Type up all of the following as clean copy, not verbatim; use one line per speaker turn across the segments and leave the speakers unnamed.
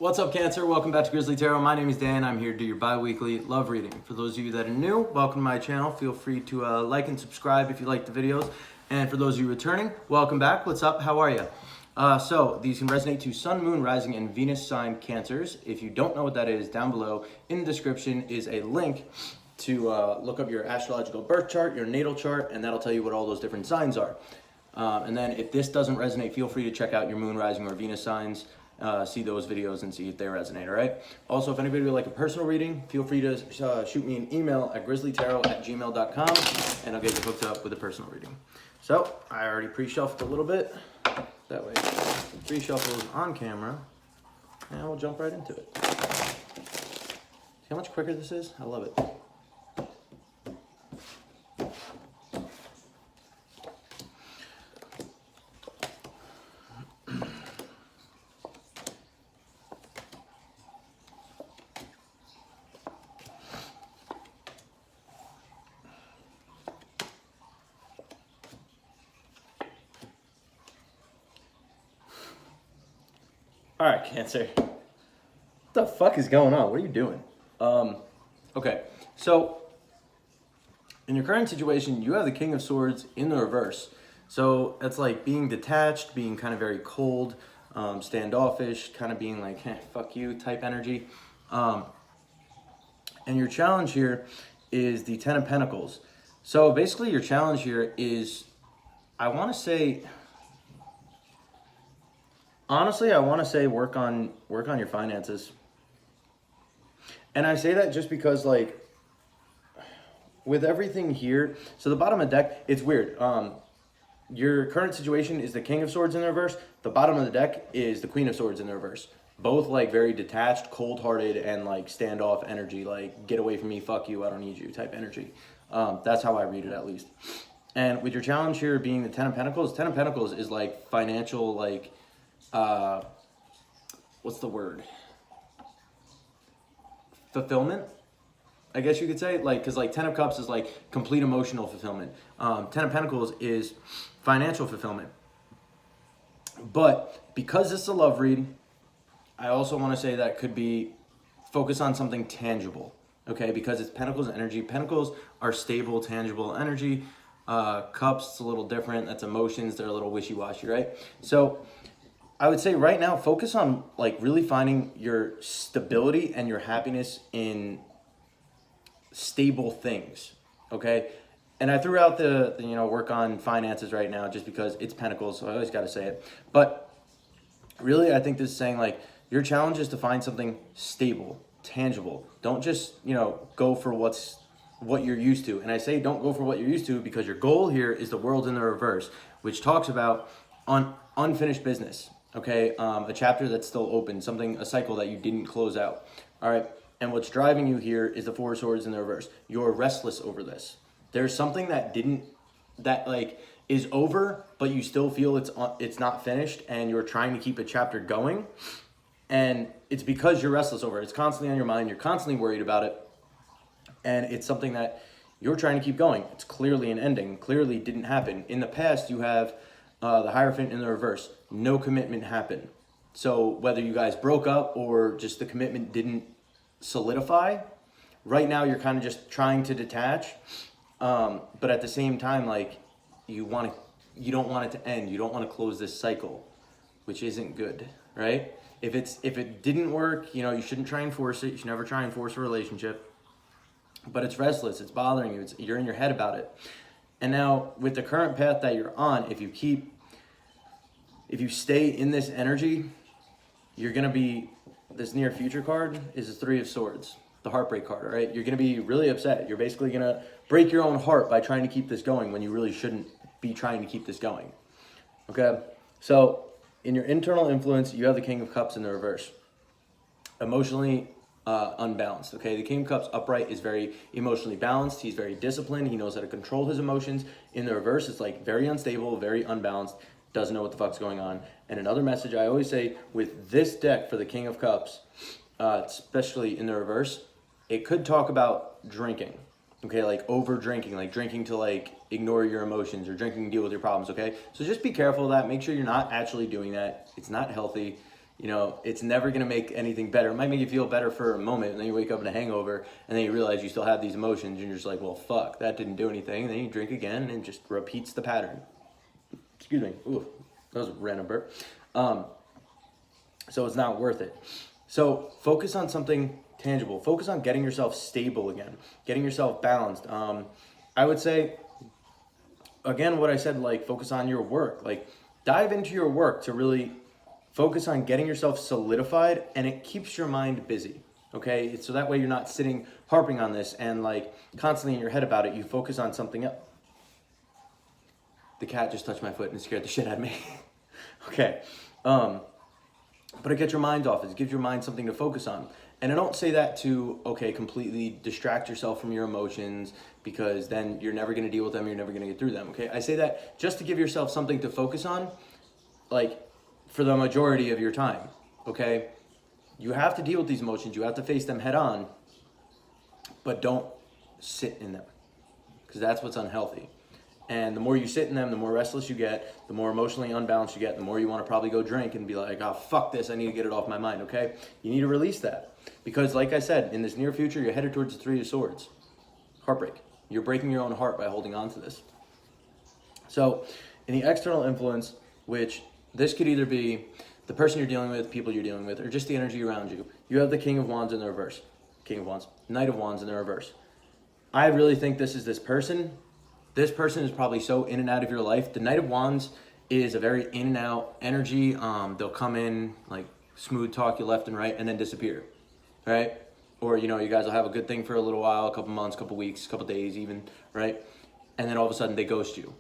What's up, Cancer? Welcome back to Grizzly Tarot. My name is Dan. I'm here to do your bi-weekly love reading. For those of you that are new, welcome to my channel. Feel free to like and subscribe if you like the videos. And for those of you returning, welcome back. What's up? How are you? So these can resonate to Sun, Moon, Rising, and Venus sign Cancers. If you don't know what that is, down below in the description is a link to look up your astrological birth chart, your natal chart, and that'll tell you what all those different signs are. And then if this doesn't resonate, feel free to check out your Moon, Rising, or Venus signs. See those videos and see if they resonate, all right? Also, if anybody would like a personal reading, feel free to shoot me an email at grizzlytarot@gmail.com, and I'll get you hooked up with a personal reading. So, I already pre-shuffled a little bit. That way, pre-shuffle is on camera, and we'll jump right into it. See how much quicker this is? I love it. All right, Cancer. What the fuck is going on? What are you doing? Okay, so in your current situation, you have the King of Swords in the reverse. So it's like being detached, being kind of very cold, standoffish, kind of being like, fuck you type energy. And your challenge here is the Ten of Pentacles. So basically your challenge here is, I want to say, honestly, I want to say work on your finances. And I say that just because, like, with everything here, so the bottom of the deck, it's weird. Your current situation is the King of Swords in the reverse. The bottom of the deck is the Queen of Swords in the reverse. Both like very detached, cold-hearted, and like standoff energy, like get away from me, fuck you, I don't need you type energy. That's how I read it, at least. And with your challenge here being the Ten of Pentacles is like financial, like, what's the word? Fulfillment, I guess you could say, like, because like Ten of Cups is like complete emotional fulfillment. Ten of Pentacles is financial fulfillment. But because this is a love read, I also want to say that could be focus on something tangible, okay? Because it's Pentacles energy. Pentacles are stable, tangible energy. Cups, it's a little different. That's emotions. They're a little wishy-washy, right? So I would say right now, focus on like really finding your stability and your happiness in stable things, okay? And I threw out the work on finances right now just because it's Pentacles, so I always got to say it. But really, I think this is saying like your challenge is to find something stable, tangible. Don't just, go for what you're used to. And I say don't go for what you're used to because your goal here is the World in the reverse, which talks about unfinished business. Okay, a chapter that's still open, a cycle that you didn't close out. All right, and what's driving you here is the Four of Swords in the reverse. You're restless over this. There's something that is over, but you still feel it's not finished, and you're trying to keep a chapter going, and it's because you're restless over it. It's constantly on your mind. You're constantly worried about it, and it's something that you're trying to keep going. It's clearly an ending. Clearly didn't happen. In the past, you have the Hierophant in the reverse. No commitment happened. So whether you guys broke up or just the commitment didn't solidify, right now you're kind of just trying to detach. But at the same time, like you don't want it to end. You don't want to close this cycle, which isn't good, right? If it didn't work, you shouldn't try and force it. You should never try and force a relationship. But it's restless. It's bothering you. You're in your head about it. And now with the current path that you're on, if you stay in this energy, you're going to be, this near future card is the Three of Swords, the heartbreak card, all right? You're going to be really upset. You're basically going to break your own heart by trying to keep this going when you really shouldn't be trying to keep this going, okay? So in your internal influence, you have the King of Cups in the reverse. Emotionally unbalanced, okay? The King of Cups upright is very emotionally balanced. He's very disciplined. He knows how to control his emotions. In the reverse, it's like very unstable, very unbalanced, doesn't know what the fuck's going on. And another message I always say with this deck for the King of Cups, especially in the reverse, it could talk about drinking, okay? Like over drinking, like drinking to like ignore your emotions or drinking to deal with your problems, okay? So just be careful of that. Make sure you're not actually doing that. It's not healthy. You know, it's never going to make anything better. It might make you feel better for a moment, and then you wake up in a hangover, and then you realize you still have these emotions, and you're just like, well, fuck, that didn't do anything. And then you drink again, and it just repeats the pattern. Excuse me. Ooh, that was a random burp. So it's not worth it. So focus on something tangible. Focus on getting yourself stable again, getting yourself balanced. I would say, again, what I said, like, focus on your work. Like, dive into your work to really focus on getting yourself solidified, and it keeps your mind busy, okay? So that way you're not sitting harping on this and like constantly in your head about it. You focus on something else. The cat just touched my foot and scared the shit out of me. Okay. But it gets your mind off. It gives your mind something to focus on. And I don't say that to, okay, completely distract yourself from your emotions, because then you're never going to deal with them. You're never going to get through them. Okay. I say that just to give yourself something to focus on, like, for the majority of your time. Okay. You have to deal with these emotions. You have to face them head on, but don't sit in them, because that's what's unhealthy. And the more you sit in them, the more restless you get, the more emotionally unbalanced you get, the more you want to probably go drink and be like, oh, fuck this, I need to get it off my mind, okay? You need to release that. Because like I said, in this near future, you're headed towards the Three of Swords. Heartbreak. You're breaking your own heart by holding on to this. So in the external influence, which this could either be the person you're dealing with, people you're dealing with, or just the energy around you, you have the King of Wands in the reverse. King of Wands. Knight of Wands in the reverse. I really think this is this person. This person is probably so in and out of your life. The Knight of Wands is a very in and out energy. They'll come in, like, smooth talk you left and right, and then disappear, right? Or, you know, you guys will have a good thing for a little while, a couple months, couple weeks, couple days even, right? And then all of a sudden they ghost you.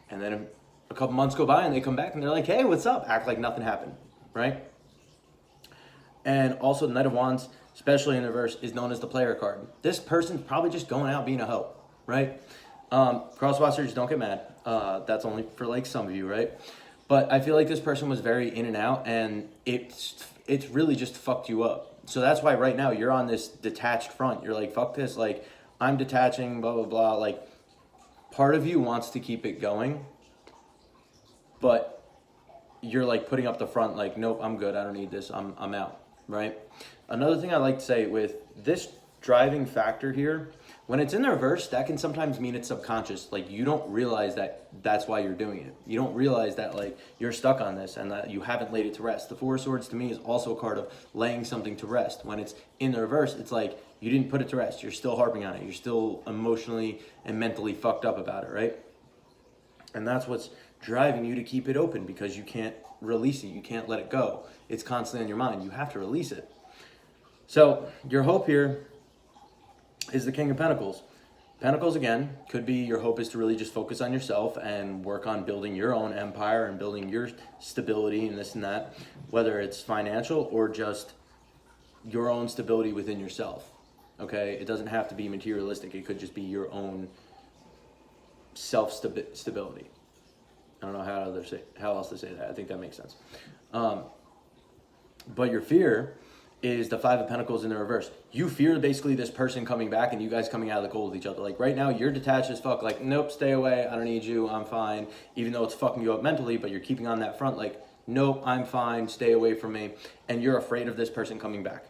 And then a couple months go by and they come back and they're like, hey, what's up? Act like nothing happened, right? And also the Knight of Wands, especially in the reverse, is known as the player card. This person's probably just going out being a hoe, right? Crosswatchers, don't get mad. That's only for like some of you, right? But I feel like this person was very in and out, and it's really just fucked you up. So that's why right now you're on this detached front. You're like, fuck this, like, I'm detaching, blah, blah, blah. Like, part of you wants to keep it going, but you're like putting up the front, like, nope, I'm good, I don't need this, I'm out, right? Another thing I like to say with this driving factor here, when it's in the reverse, that can sometimes mean it's subconscious. Like, you don't realize that that's why you're doing it. You don't realize that, like, you're stuck on this and that you haven't laid it to rest. The Four of Swords to me is also a card of laying something to rest. When it's in the reverse, it's like you didn't put it to rest. You're still harping on it. You're still emotionally and mentally fucked up about it, right? And that's what's driving you to keep it open, because you can't release it. You can't let it go. It's constantly on your mind. You have to release it. So your hope here is the King of Pentacles. Pentacles, again, could be your hope is to really just focus on yourself and work on building your own empire and building your stability and this and that, whether it's financial or just your own stability within yourself, okay? It doesn't have to be materialistic. It could just be your own self-stability. I don't know how else to say that. I think that makes sense. But your fear is the Five of Pentacles in the reverse. You fear basically this person coming back and you guys coming out of the cold with each other. Like, right now, you're detached as fuck. Like, nope, stay away. I don't need you. I'm fine. Even though it's fucking you up mentally, but you're keeping on that front. Like, nope, I'm fine. Stay away from me. And you're afraid of this person coming back.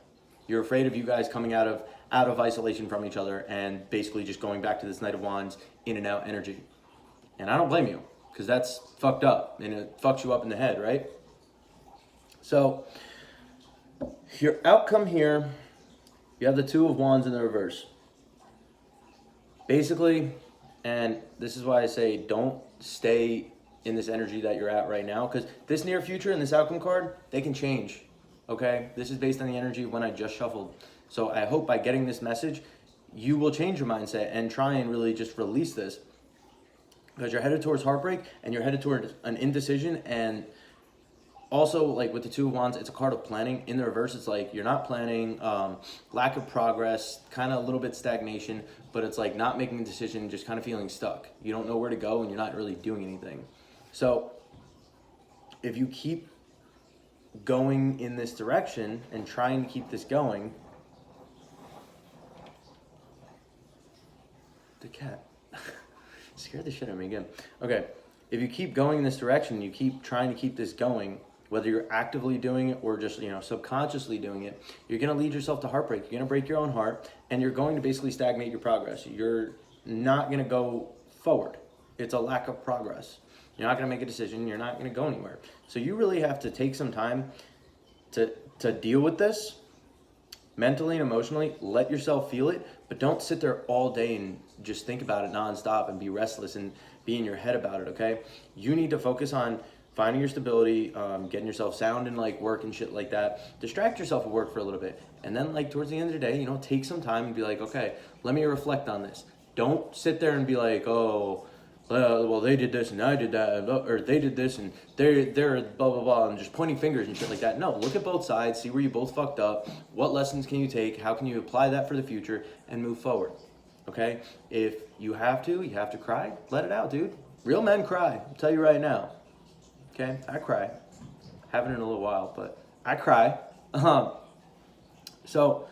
You're afraid of you guys coming out of isolation from each other and basically just going back to this Knight of Wands in and out energy. And I don't blame you, because that's fucked up and it fucks you up in the head, right? So your outcome here, you have the Two of Wands in the reverse. Basically, and this is why I say don't stay in this energy that you're at right now, because this near future and this outcome card, they can change, okay? This is based on the energy when I just shuffled. So I hope by getting this message, you will change your mindset and try and really just release this, because you're headed towards heartbreak and you're headed towards an indecision. And also, like with the Two of Wands, it's a card of planning. In the reverse, it's like you're not planning, lack of progress, kind of a little bit stagnation, but it's like not making a decision, just kind of feeling stuck. You don't know where to go and you're not really doing anything. So if you keep going in this direction and trying to keep this going, the cat scared the shit out of me again. Okay, if you keep going in this direction, you keep trying to keep this going, whether you're actively doing it or just, subconsciously doing it, you're going to lead yourself to heartbreak. You're going to break your own heart, and you're going to basically stagnate your progress. You're not going to go forward. It's a lack of progress. You're not going to make a decision. You're not going to go anywhere. So you really have to take some time to deal with this mentally and emotionally. Let yourself feel it, but don't sit there all day and just think about it nonstop and be restless and be in your head about it, okay? You need to focus on finding your stability, getting yourself sound in like work and shit like that. Distract yourself at work for a little bit. And then like towards the end of the day, take some time and be like, okay, let me reflect on this. Don't sit there and be like, oh, well, they did this and I did that, or they did this and they're blah, blah, blah, and just pointing fingers and shit like that. No, look at both sides, see where you both fucked up. What lessons can you take? How can you apply that for the future and move forward? Okay? If you have to cry, let it out, dude. Real men cry, I'll tell you right now. Okay, I cry. Haven't in a little while, but I cry. So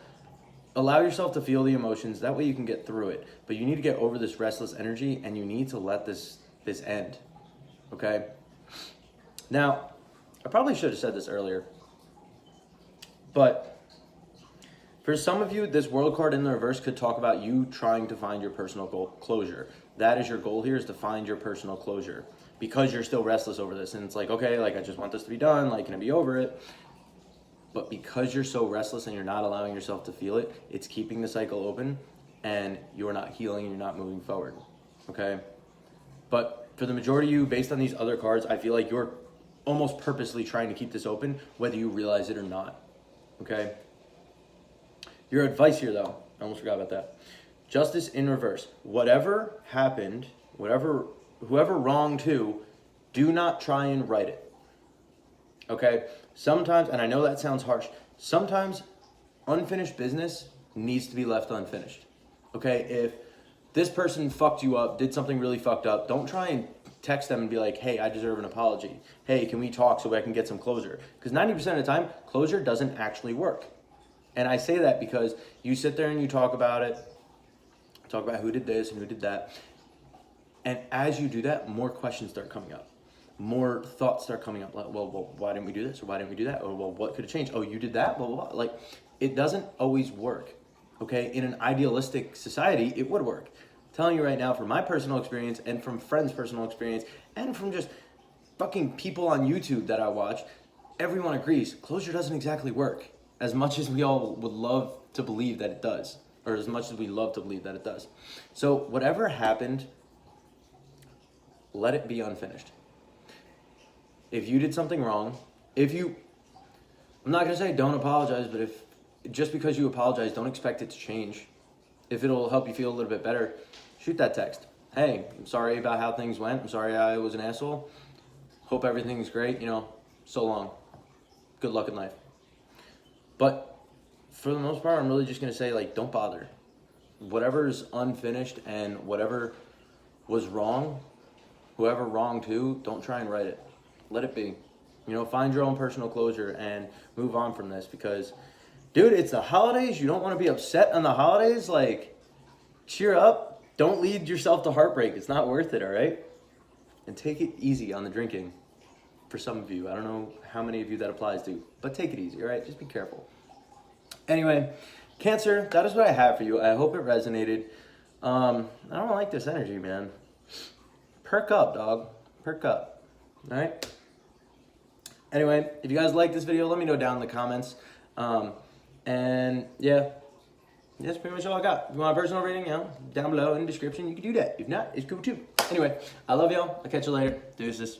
allow yourself to feel the emotions. That way you can get through it. But you need to get over this restless energy, and you need to let this end. Okay? Now, I probably should have said this earlier, but for some of you, this world card in the reverse could talk about you trying to find your personal closure. That is your goal here, is to find your personal closure, because you're still restless over this. And it's like, okay, like I just want this to be done, like, can I be over it? But because you're so restless and you're not allowing yourself to feel it, it's keeping the cycle open, and you're not healing and you're not moving forward, okay? But for the majority of you, based on these other cards, I feel like you're almost purposely trying to keep this open, whether you realize it or not, okay? Your advice here, though, I almost forgot about that. Justice in reverse. Whatever happened, whoever wronged who, do not try and right it. Okay? Sometimes, and I know that sounds harsh, sometimes unfinished business needs to be left unfinished. Okay? If this person fucked you up, did something really fucked up, don't try and text them and be like, hey, I deserve an apology. Hey, can we talk so I can get some closure? Because 90% of the time, closure doesn't actually work. And I say that because you sit there and you talk about it, talk about who did this and who did that. And as you do that, more questions start coming up. More thoughts start coming up. Like, well, why didn't we do this? Or why didn't we do that? Or, well, what could have changed? Oh, you did that? Blah, blah, blah. Like, it doesn't always work. Okay? In an idealistic society, it would work. I'm telling you right now, from my personal experience and from friends' personal experience and from just fucking people on YouTube that I watch, everyone agrees closure doesn't exactly work as much as we all would love to believe that it does, or as much as we love to believe that it does. So whatever happened, let it be unfinished. If you did something wrong, I'm not going to say don't apologize, but just because you apologize, don't expect it to change. If it'll help you feel a little bit better, shoot that text. Hey, I'm sorry about how things went. I'm sorry I was an asshole. Hope everything's great. So long. Good luck in life. But for the most part, I'm really just going to say, like, don't bother. Whatever's unfinished and whatever was wrong, whoever wronged who, don't try and right it. Let it be. Find your own personal closure and move on from this, because, dude, it's the holidays. You don't want to be upset on the holidays. Like, cheer up. Don't lead yourself to heartbreak. It's not worth it, all right? And take it easy on the drinking. For some of you, I don't know how many of you that applies to, but take it easy, all right? Just be careful. Anyway, Cancer, that is what I have for you. I hope it resonated. I don't like this energy, man. Perk up, dog. Perk up. All right? Anyway, if you guys like this video, let me know down in the comments. And yeah, that's pretty much all I got. If you want a personal reading, down below in the description, you can do that. If not, it's cool too. Anyway, I love y'all. I'll catch you later. Deuces.